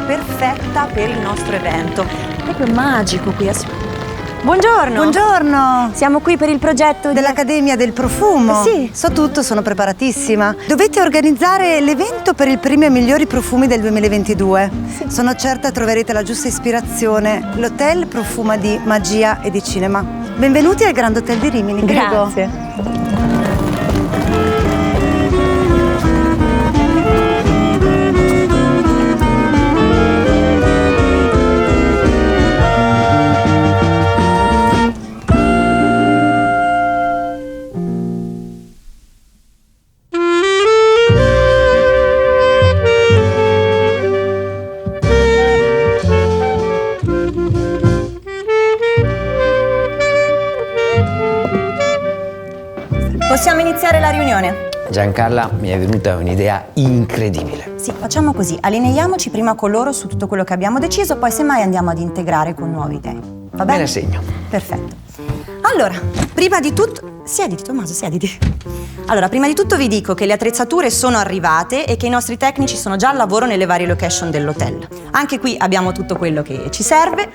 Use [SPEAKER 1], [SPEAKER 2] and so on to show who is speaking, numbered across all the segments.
[SPEAKER 1] perfetta per il nostro evento. È proprio magico qui a Buongiorno.
[SPEAKER 2] Buongiorno.
[SPEAKER 1] Siamo qui per il progetto
[SPEAKER 2] dell'Accademia del Profumo.
[SPEAKER 1] Sì.
[SPEAKER 2] So tutto, sono preparatissima. Dovete organizzare l'evento per il premio ai migliori profumi del 2022. Sì. Sono certa troverete la giusta ispirazione. L'hotel profuma di magia e di cinema. Benvenuti al Grand Hotel di Rimini. Prego.
[SPEAKER 1] Grazie. Possiamo iniziare la riunione.
[SPEAKER 3] Giancarla, mi è venuta un'idea incredibile.
[SPEAKER 1] Sì, facciamo così. Allineiamoci prima con loro su tutto quello che abbiamo deciso, poi semmai andiamo ad integrare con nuove idee. Va bene?
[SPEAKER 3] Me ne segno.
[SPEAKER 1] Perfetto. Allora, prima di tutto... Siediti, Tommaso, siediti. Allora, prima di tutto vi dico che le attrezzature sono arrivate e che i nostri tecnici sono già al lavoro nelle varie location dell'hotel. Anche qui abbiamo tutto quello che ci serve.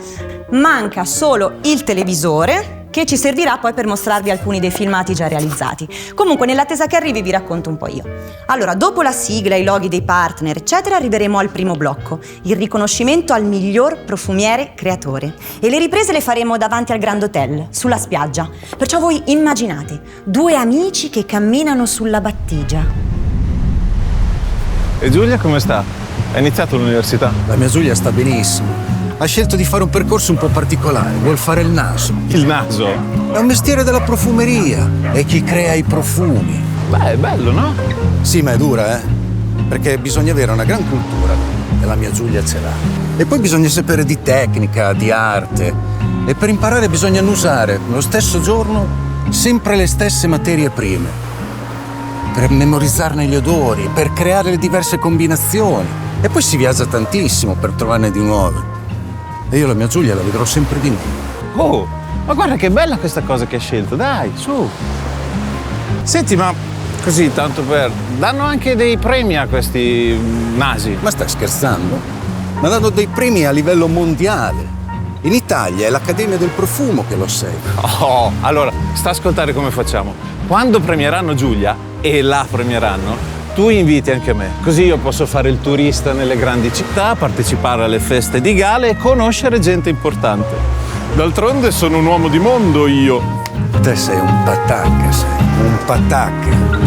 [SPEAKER 1] Manca solo il televisore, che ci servirà poi per mostrarvi alcuni dei filmati già realizzati. Comunque, nell'attesa che arrivi vi racconto un po' io. Allora, dopo la sigla, i loghi dei partner, eccetera, arriveremo al primo blocco, il riconoscimento al miglior profumiere creatore. E le riprese le faremo davanti al Grand Hotel, sulla spiaggia. Perciò voi immaginate, due amici che camminano sulla battigia.
[SPEAKER 4] E Giulia come sta? Ha iniziato l'università?
[SPEAKER 5] La mia Giulia sta benissimo. Ha scelto di fare un percorso un po' particolare, vuol fare il naso.
[SPEAKER 4] Il naso?
[SPEAKER 5] È un mestiere della profumeria, è chi crea i profumi.
[SPEAKER 4] Beh, è bello, no?
[SPEAKER 5] Sì, ma è dura, Perché bisogna avere una gran cultura, e la mia Giulia ce l'ha. E poi bisogna sapere di tecnica, di arte. E per imparare bisogna annusare, lo stesso giorno, sempre le stesse materie prime. Per memorizzarne gli odori, per creare le diverse combinazioni. E poi si viaggia tantissimo per trovarne di nuove. E io la mia Giulia la vedrò sempre di nuovo.
[SPEAKER 4] Oh, ma guarda che bella questa cosa che hai scelto, dai, su. Senti, ma così, tanto per... danno anche dei premi a questi nasi?
[SPEAKER 5] Ma stai scherzando? Ma danno dei premi a livello mondiale. In Italia è l'Accademia del Profumo che lo segue.
[SPEAKER 4] Oh, allora, sta a ascoltare come facciamo. Quando premieranno Giulia, e la premieranno, tu inviti anche me, così io posso fare il turista nelle grandi città, partecipare alle feste di gala e conoscere gente importante. D'altronde sono un uomo di mondo io.
[SPEAKER 5] Te sei un patacca, un patacca.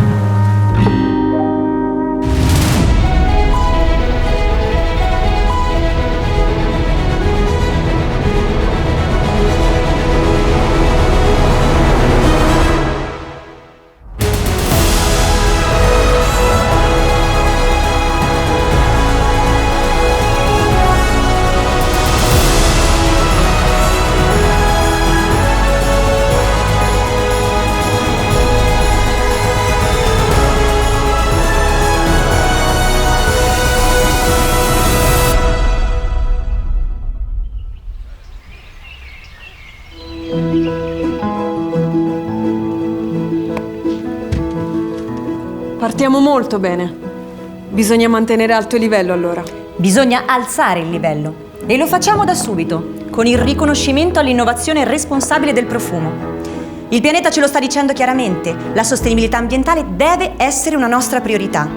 [SPEAKER 6] Partiamo molto bene. Bisogna mantenere alto il livello allora.
[SPEAKER 1] Bisogna alzare il livello. E lo facciamo da subito, con il riconoscimento all'innovazione responsabile del profumo. Il pianeta ce lo sta dicendo chiaramente, la sostenibilità ambientale deve essere una nostra priorità.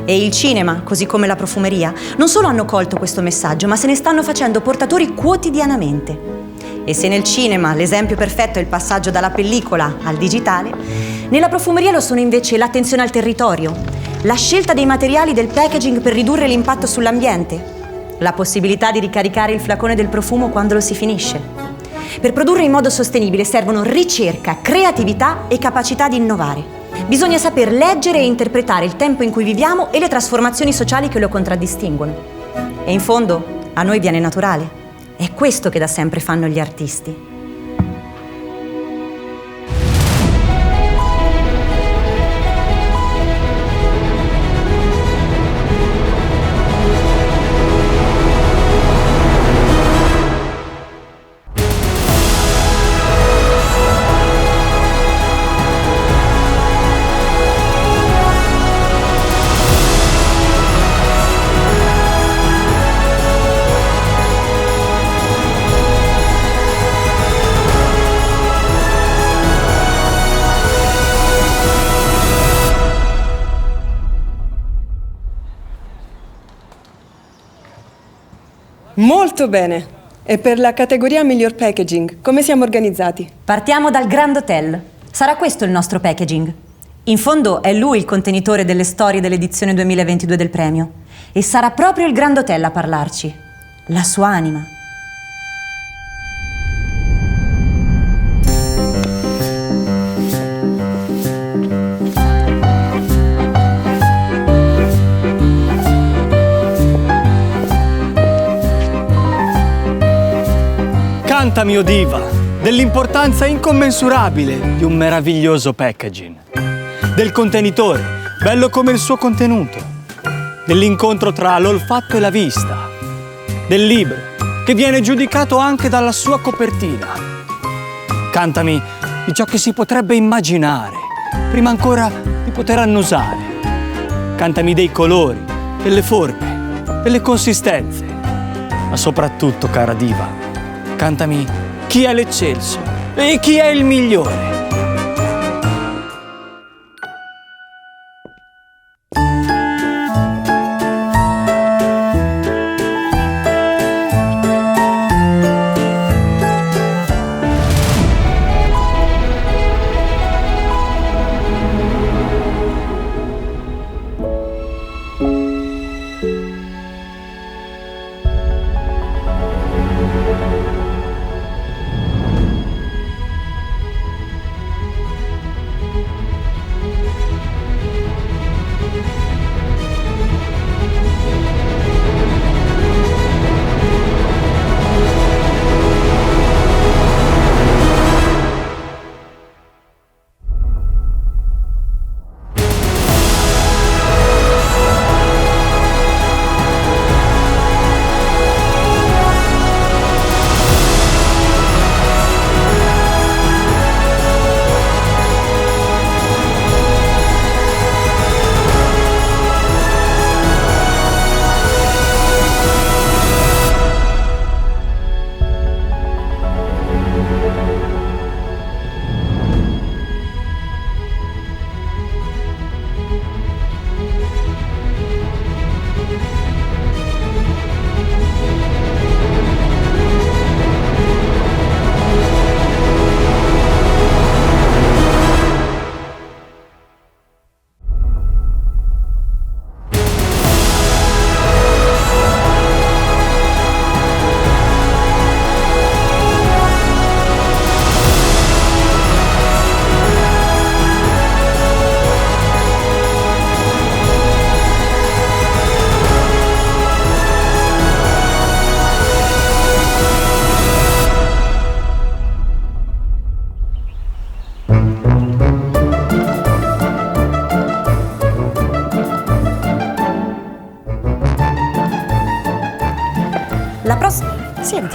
[SPEAKER 1] E il cinema, così come la profumeria, non solo hanno colto questo messaggio, ma se ne stanno facendo portatori quotidianamente. E se nel cinema l'esempio perfetto è il passaggio dalla pellicola al digitale, nella profumeria lo sono invece l'attenzione al territorio, la scelta dei materiali del packaging per ridurre l'impatto sull'ambiente, la possibilità di ricaricare il flacone del profumo quando lo si finisce. Per produrre in modo sostenibile servono ricerca, creatività e capacità di innovare. Bisogna saper leggere e interpretare il tempo in cui viviamo e le trasformazioni sociali che lo contraddistinguono. E in fondo, a noi viene naturale. È questo che da sempre fanno gli artisti.
[SPEAKER 6] Molto bene. E per la categoria miglior packaging, come siamo organizzati?
[SPEAKER 1] Partiamo dal Grand Hotel. Sarà questo il nostro packaging. In fondo è lui il contenitore delle storie dell'edizione 2022 del premio. E sarà proprio il Grand Hotel a parlarci. La sua anima.
[SPEAKER 7] Cantami, o diva, dell'importanza incommensurabile di un meraviglioso packaging, del contenitore, bello come il suo contenuto, dell'incontro tra l'olfatto e la vista, del libro, che viene giudicato anche dalla sua copertina. Cantami di ciò che si potrebbe immaginare, prima ancora di poter annusare. Cantami dei colori, delle forme, delle consistenze, ma soprattutto, cara diva, cantami chi è l'eccelso e chi è il migliore.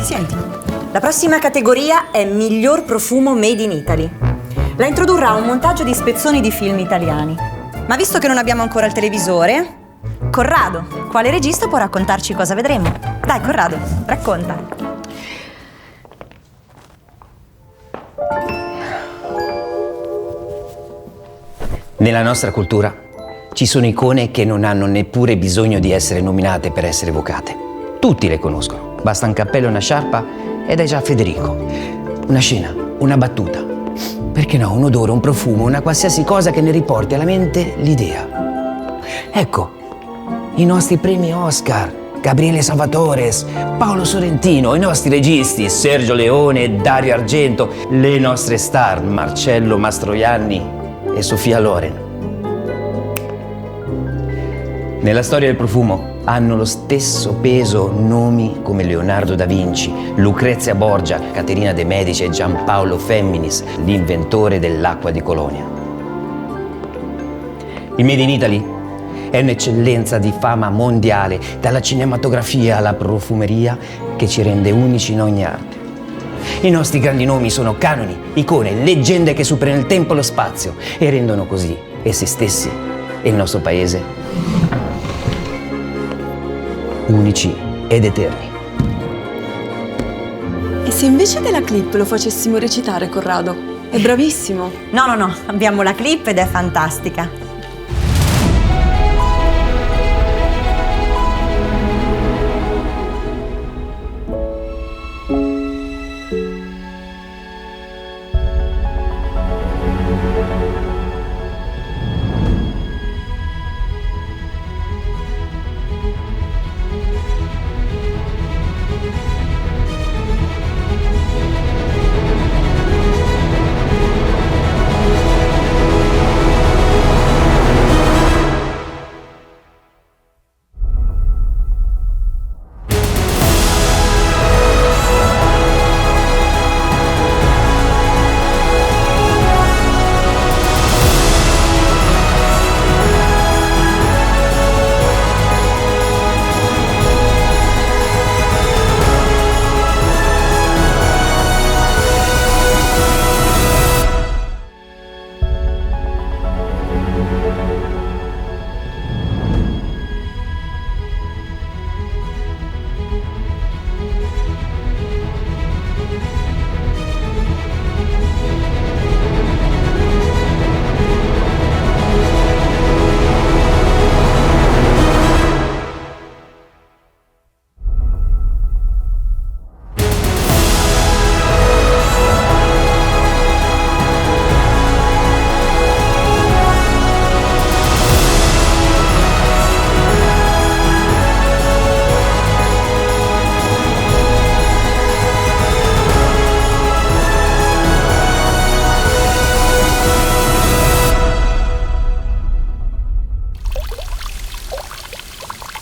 [SPEAKER 1] Senti. La prossima categoria è miglior profumo made in Italy. La introdurrà un montaggio di spezzoni di film italiani. Ma visto che non abbiamo ancora il televisore, Corrado, quale regista può raccontarci cosa vedremo? Dai, Corrado, racconta.
[SPEAKER 3] Nella nostra cultura ci sono icone che non hanno neppure bisogno di essere nominate per essere evocate. Tutti le conoscono. Basta un cappello e una sciarpa ed è già Federico. Una scena, una battuta. Perché no, un odore, un profumo, una qualsiasi cosa che ne riporti alla mente l'idea. Ecco, i nostri premi Oscar, Gabriele Salvatore, Paolo Sorrentino, i nostri registi, Sergio Leone e Dario Argento, le nostre star, Marcello Mastroianni e Sofia Loren. Nella storia del profumo hanno lo stesso peso nomi come Leonardo da Vinci, Lucrezia Borgia, Caterina de' Medici e Giampaolo Femminis, l'inventore dell'acqua di Colonia. Il Made in Italy è un'eccellenza di fama mondiale, dalla cinematografia alla profumeria, che ci rende unici in ogni arte. I nostri grandi nomi sono canoni, icone, leggende che superano il tempo e lo spazio e rendono così e se stessi e il nostro paese unici ed eterni.
[SPEAKER 6] E se invece della clip lo facessimo recitare, Corrado? È bravissimo.
[SPEAKER 1] No, abbiamo la clip ed è fantastica.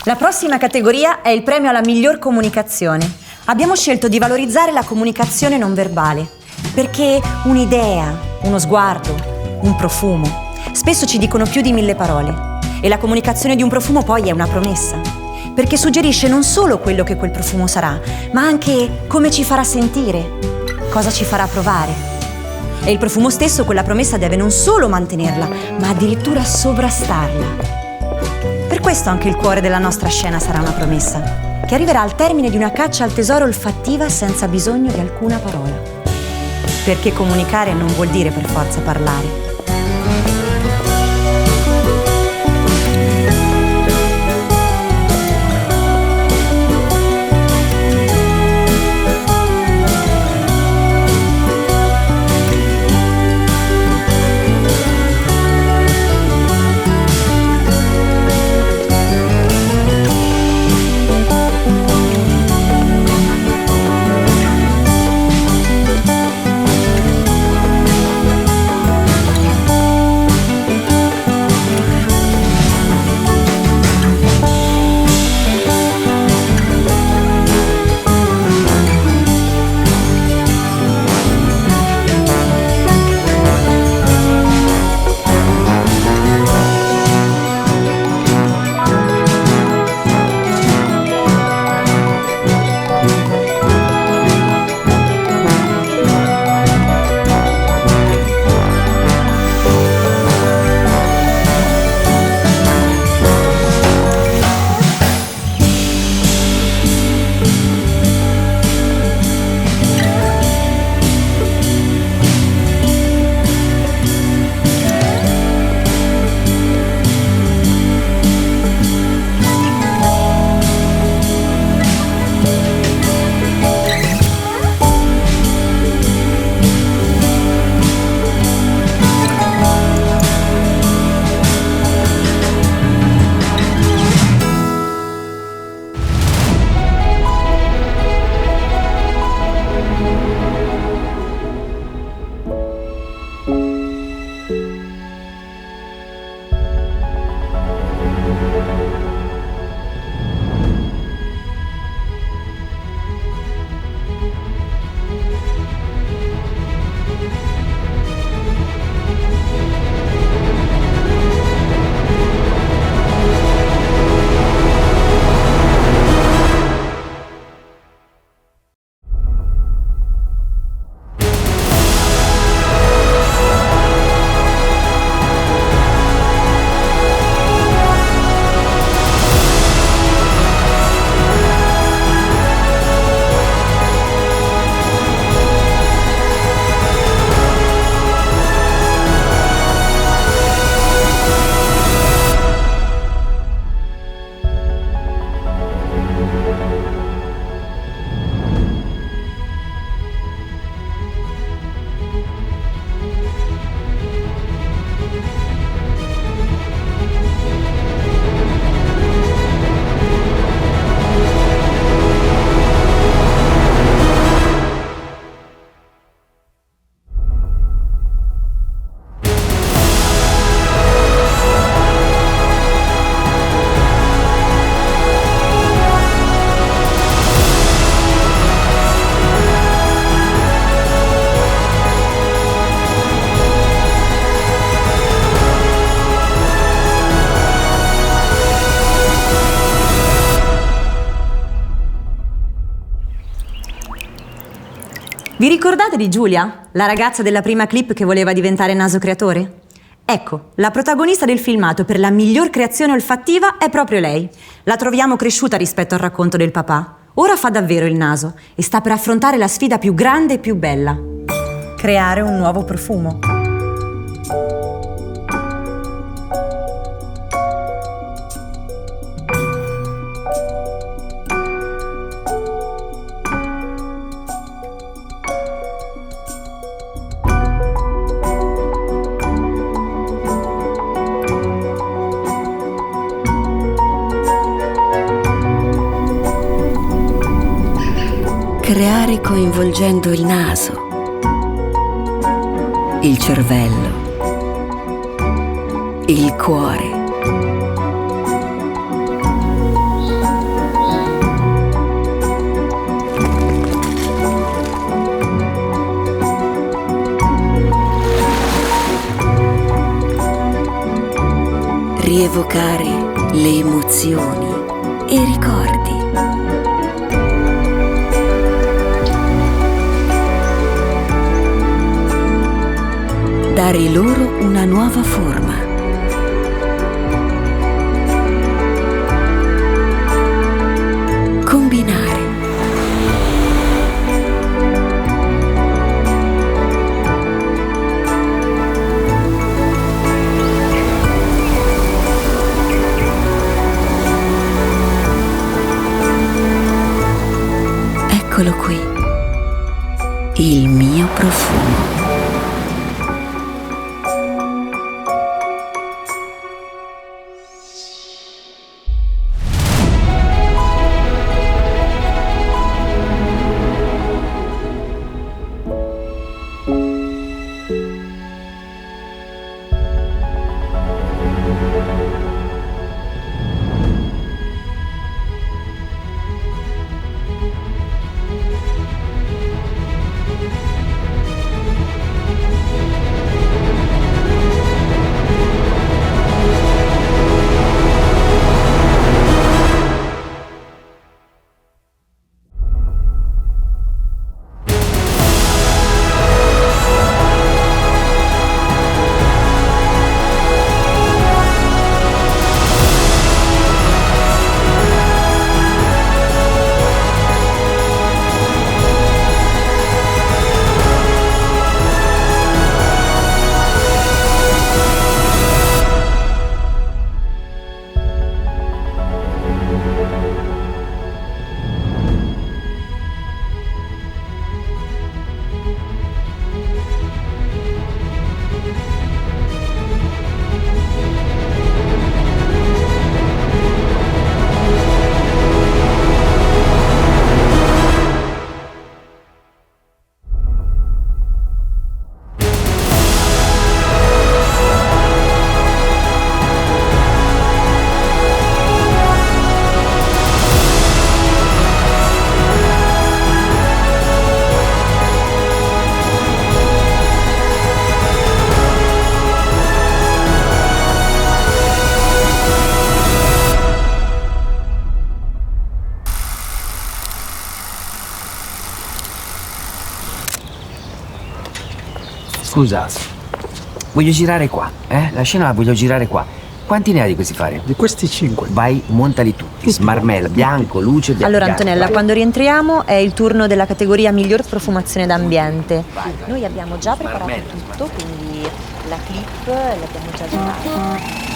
[SPEAKER 1] La prossima categoria è il premio alla miglior comunicazione. Abbiamo scelto di valorizzare la comunicazione non verbale, perché un'idea, uno sguardo, un profumo spesso ci dicono più di 1000 parole. E la comunicazione di un profumo poi è una promessa, perché suggerisce non solo quello che quel profumo sarà, ma anche come ci farà sentire, cosa ci farà provare. E il profumo stesso quella promessa deve non solo mantenerla, ma addirittura sovrastarla. Per questo anche il cuore della nostra scena sarà una promessa, che arriverà al termine di una caccia al tesoro olfattiva senza bisogno di alcuna parola. Perché comunicare non vuol dire per forza parlare. Vi ricordate di Giulia, la ragazza della prima clip che voleva diventare naso creatore? Ecco, la protagonista del filmato per la miglior creazione olfattiva è proprio lei. La troviamo cresciuta rispetto al racconto del papà. Ora fa davvero il naso e sta per affrontare la sfida più grande e più bella: creare un nuovo profumo.
[SPEAKER 8] Creare coinvolgendo il naso, il cervello, il cuore. evocare le emozioni e i ricordi. Dare loro una nuova forma. Combinare. Eccolo qui, il mio profumo.
[SPEAKER 3] Scusa, voglio girare qua, La scena la voglio girare qua. Quanti ne hai di questi fari?
[SPEAKER 9] Di questi 5.
[SPEAKER 3] Vai, montali tutti. Smarmella, bianco, luce, bianco.
[SPEAKER 1] Allora Antonella, quando rientriamo è il turno della categoria miglior profumazione d'ambiente. Noi abbiamo già preparato tutto, quindi la clip l'abbiamo già girata.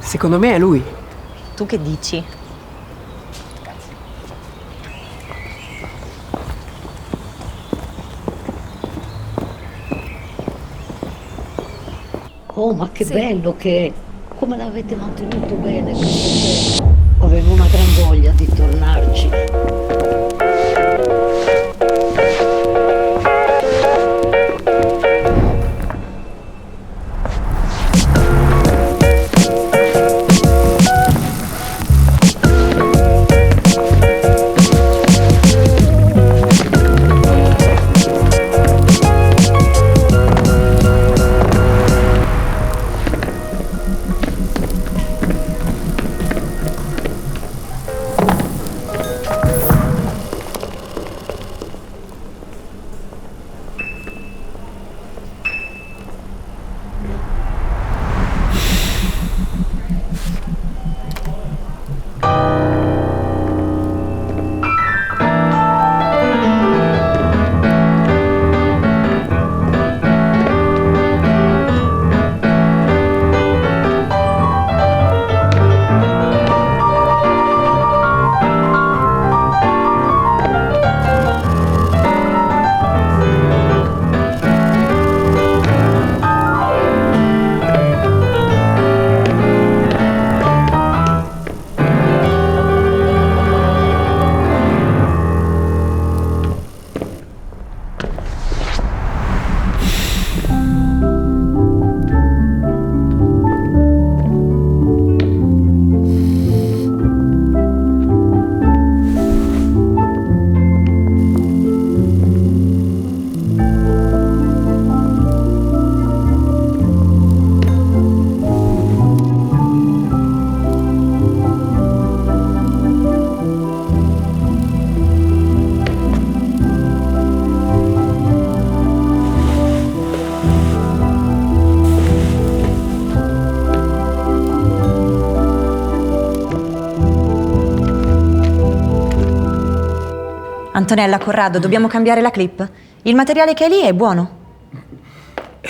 [SPEAKER 9] Secondo me è lui.
[SPEAKER 1] Tu che dici?
[SPEAKER 10] Oh, ma che bello che è! Come l'avete mantenuto bene questo tempo. Avevo una gran voglia di tornarci.
[SPEAKER 1] Antonella, Corrado, dobbiamo cambiare la clip. Il materiale che è lì è buono.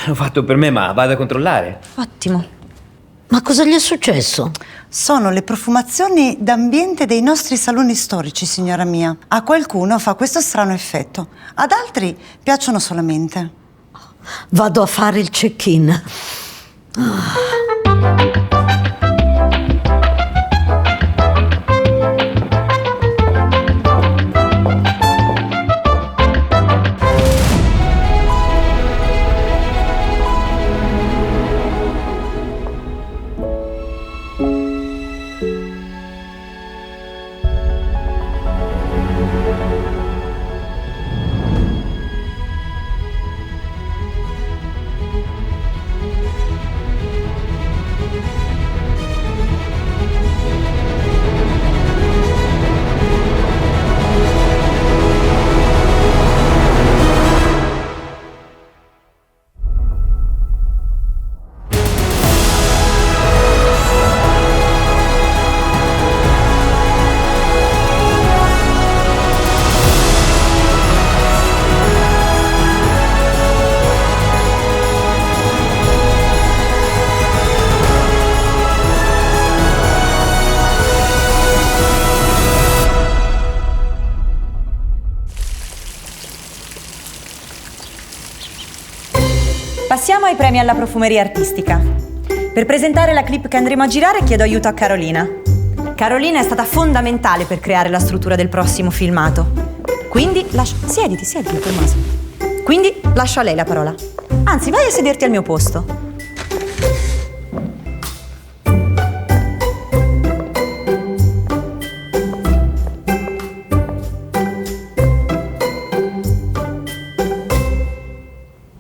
[SPEAKER 3] L'ho fatto per me, ma vado a controllare.
[SPEAKER 1] Ottimo.
[SPEAKER 10] Ma cosa gli è successo?
[SPEAKER 2] Sono le profumazioni d'ambiente dei nostri saloni storici, signora mia. A qualcuno fa questo strano effetto, ad altri piacciono solamente.
[SPEAKER 10] Vado a fare il check-in.
[SPEAKER 1] Passiamo ai premi alla profumeria artistica. Per presentare la clip che andremo a girare chiedo aiuto a Carolina. Carolina è stata fondamentale per creare la struttura del prossimo filmato. Quindi Siediti, Tommaso. Quindi lascio a lei la parola. Anzi, vai a sederti al mio posto.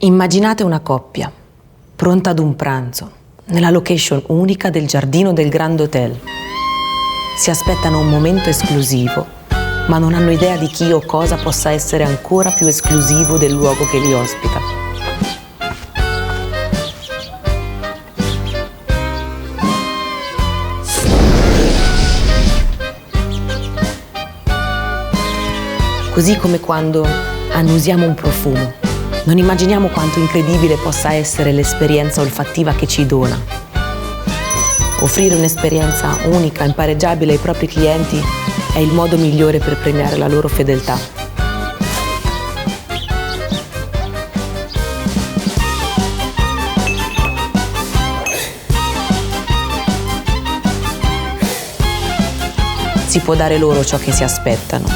[SPEAKER 9] Immaginate una coppia, pronta ad un pranzo, nella location unica del giardino del Grand Hotel. Si aspettano un momento esclusivo, ma non hanno idea di chi o cosa possa essere ancora più esclusivo del luogo che li ospita. Così come quando annusiamo un profumo. Non immaginiamo quanto incredibile possa essere l'esperienza olfattiva che ci dona. Offrire un'esperienza unica, impareggiabile ai propri clienti è il modo migliore per premiare la loro fedeltà. Si può dare loro ciò che si aspettano,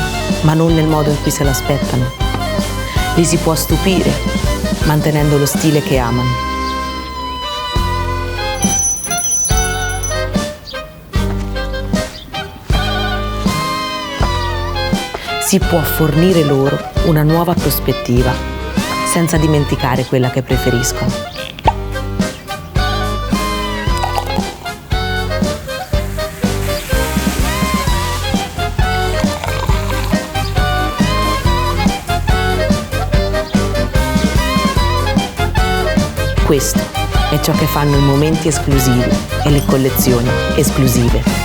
[SPEAKER 9] ma non nel modo in cui se l'aspettano. Li si può stupire, mantenendo lo stile che amano. Si può fornire loro una nuova prospettiva, senza dimenticare quella che preferiscono. Questo è ciò che fanno i momenti esclusivi e le collezioni esclusive.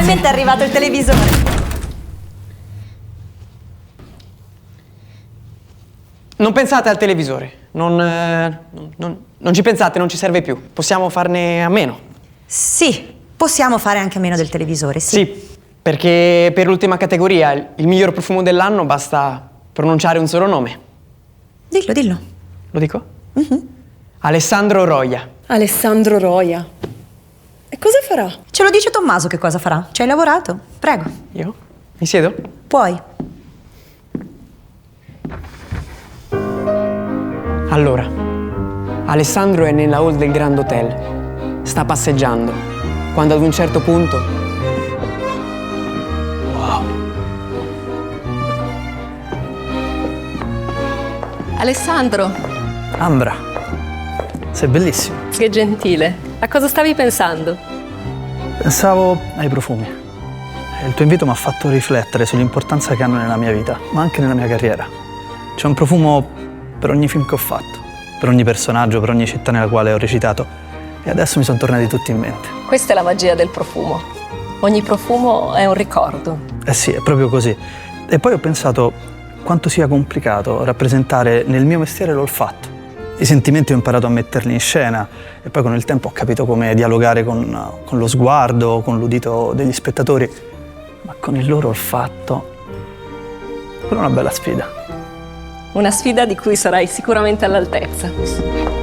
[SPEAKER 1] Finalmente è arrivato il televisore.
[SPEAKER 11] Non pensate al televisore, non ci pensate, non ci serve più. Possiamo farne a meno.
[SPEAKER 1] Sì, possiamo fare anche a meno del televisore, sì.
[SPEAKER 11] Sì, perché per l'ultima categoria, il miglior profumo dell'anno, basta pronunciare un solo nome.
[SPEAKER 1] Dillo, dillo.
[SPEAKER 11] Lo dico? Alessandro Roia.
[SPEAKER 6] Alessandro Roia. E cosa farà?
[SPEAKER 1] Ce lo dice Tommaso che cosa farà. Ci hai lavorato? Prego.
[SPEAKER 11] Io? Mi siedo?
[SPEAKER 1] Puoi.
[SPEAKER 11] Allora, Alessandro è nella hall del Grand Hotel. Sta passeggiando. Quando ad un certo punto... Wow.
[SPEAKER 12] Alessandro,
[SPEAKER 13] Ambra, sei bellissimo.
[SPEAKER 12] che gentile. A cosa stavi pensando?
[SPEAKER 13] Pensavo ai profumi. Il tuo invito mi ha fatto riflettere sull'importanza che hanno nella mia vita, ma anche nella mia carriera. C'è un profumo per ogni film che ho fatto, per ogni personaggio, per ogni città nella quale ho recitato. E adesso mi sono tornati tutti in mente.
[SPEAKER 12] Questa è la magia del profumo. Ogni profumo è un ricordo.
[SPEAKER 13] Eh sì, è proprio così. E poi ho pensato quanto sia complicato rappresentare nel mio mestiere l'olfatto. I sentimenti ho imparato a metterli in scena e poi con il tempo ho capito come dialogare con lo sguardo, con l'udito degli spettatori, ma con il loro olfatto. Quella è una bella sfida.
[SPEAKER 12] Una sfida di cui sarai sicuramente all'altezza.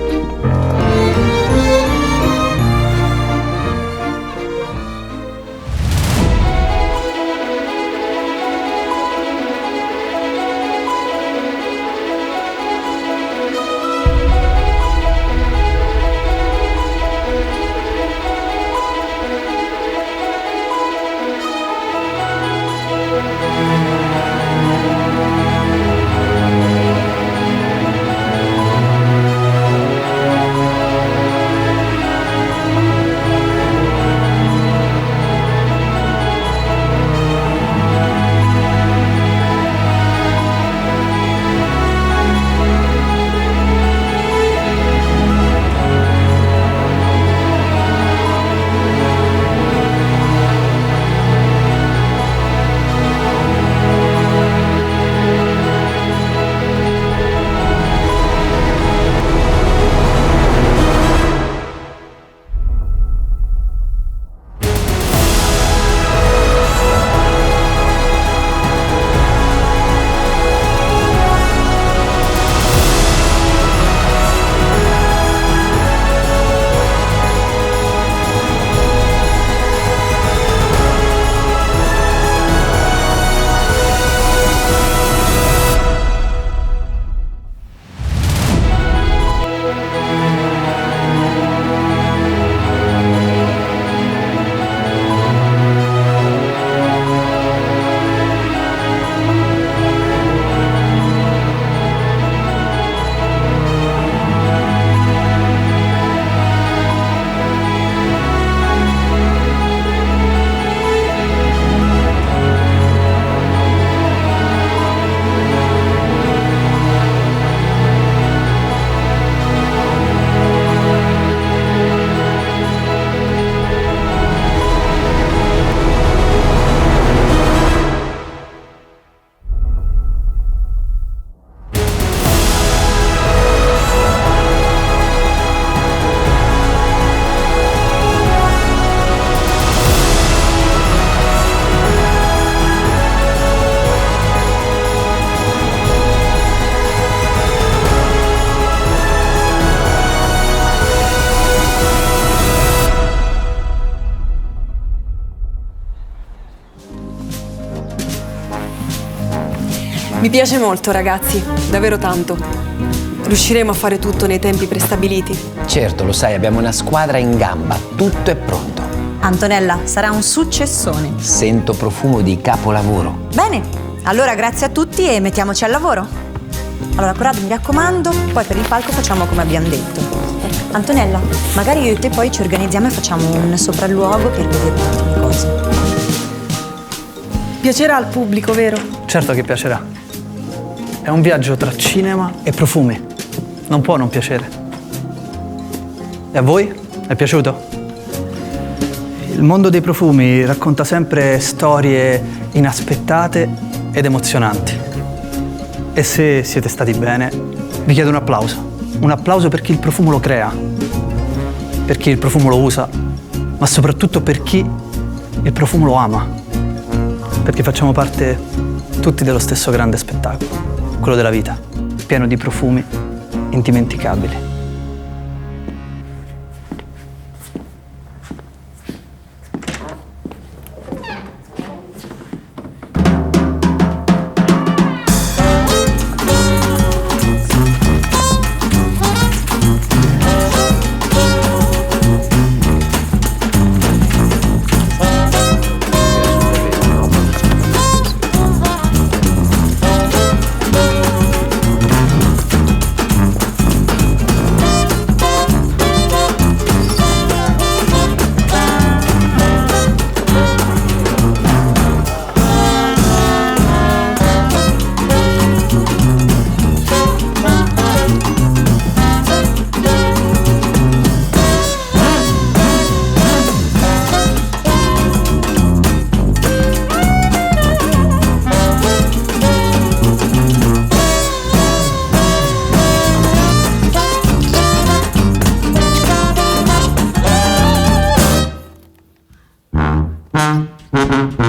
[SPEAKER 6] Mi piace molto, ragazzi, davvero tanto. Riusciremo a fare tutto nei tempi prestabiliti?
[SPEAKER 3] Certo, lo sai, abbiamo una squadra in gamba, tutto è pronto.
[SPEAKER 1] Antonella, sarà un successone.
[SPEAKER 3] Sento profumo di capolavoro.
[SPEAKER 1] Bene, allora grazie a tutti e mettiamoci al lavoro. Allora, Corrado, mi raccomando, poi per il palco facciamo come abbiamo detto. Antonella, magari io e te poi ci organizziamo e facciamo un sopralluogo per vedere un attimo le cose.
[SPEAKER 6] Piacerà al pubblico, vero?
[SPEAKER 13] Certo che piacerà. È un viaggio tra cinema e profumi. Non può non piacere. E a voi? È piaciuto? Il mondo dei profumi racconta sempre storie inaspettate ed emozionanti. E se siete stati bene, vi chiedo un applauso. Un applauso per chi il profumo lo crea, per chi il profumo lo usa, ma soprattutto per chi il profumo lo ama. Perché facciamo parte tutti dello stesso grande spettacolo, quello della vita, pieno di profumi indimenticabili.
[SPEAKER 14] Mm-hmm.